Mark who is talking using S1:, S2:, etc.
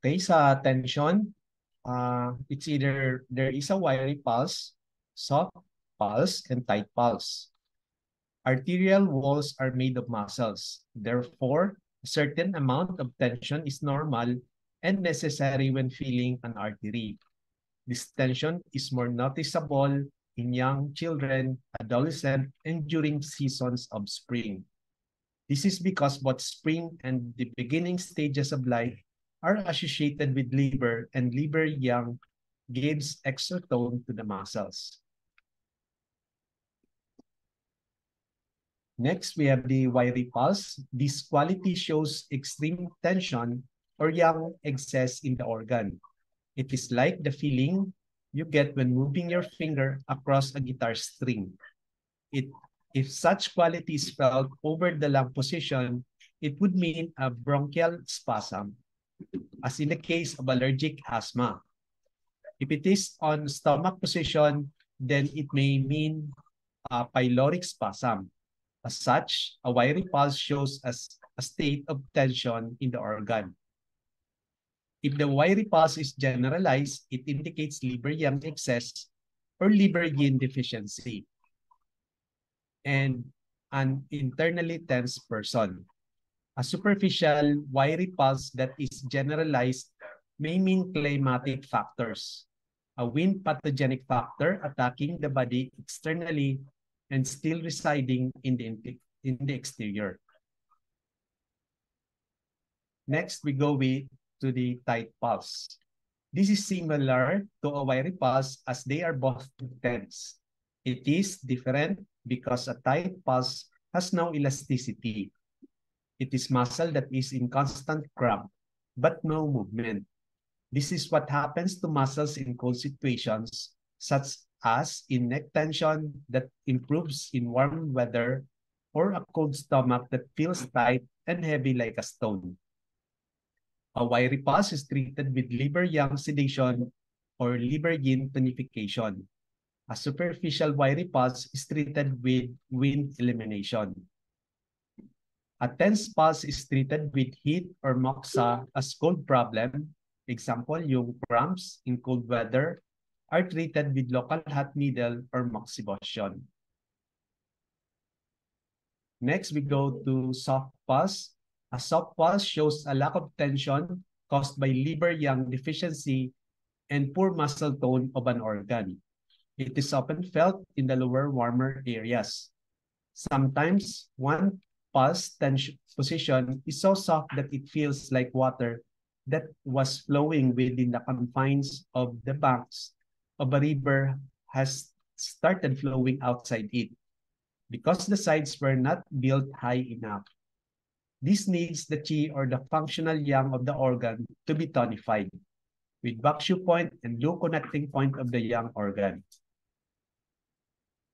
S1: Okay, sa tension, it's either there is a wiry pulse, soft pulse, and tight pulse. Arterial walls are made of muscles. Therefore, a certain amount of tension is normal and necessary when feeling an artery. This tension is more noticeable in young children, adolescents, and during seasons of spring. This is because both spring and the beginning stages of life are associated with labor, and labor young gives extra tone to the muscles. Next, we have the wiry pulse. This quality shows extreme tension or young excess in the organ. It is like the feeling you get when moving your finger across a guitar string. If such quality is felt over the lung position, it would mean a bronchial spasm, as in the case of allergic asthma. If it is on stomach position, then it may mean a pyloric spasm. As such, a wiry pulse shows us a state of tension in the organ. If the wiry pulse is generalized, it indicates liver yang excess or liver yin deficiency and an internally tense person. A superficial wiry pulse that is generalized may mean climatic factors, a wind pathogenic factor attacking the body externally and still residing in the exterior. Next, we go to the tight pulse. This is similar to a wiry pulse as they are both tense. It is different because a tight pulse has no elasticity. It is muscle that is in constant cramp, but no movement. This is what happens to muscles in cold situations, such as in neck tension that improves in warm weather or a cold stomach that feels tight and heavy like a stone. A wiry pulse is treated with liver yang sedation or liver yin tonification. A superficial wiry pulse is treated with wind elimination. A tense pulse is treated with heat or moxa as cold problem. Example, yung cramps in cold weather are treated with local hot needle or moxibustion. Next, we go to soft pulse. A soft pulse shows a lack of tension caused by liver yang deficiency and poor muscle tone of an organ. It is often felt in the lower, warmer areas. Sometimes, one pulse tension position is so soft that it feels like water that was flowing within the confines of the banks of a river has started flowing outside it because the sides were not built high enough. This needs the qi or the functional yang of the organ to be tonified with Bakshu point and Lu connecting point of the yang organ.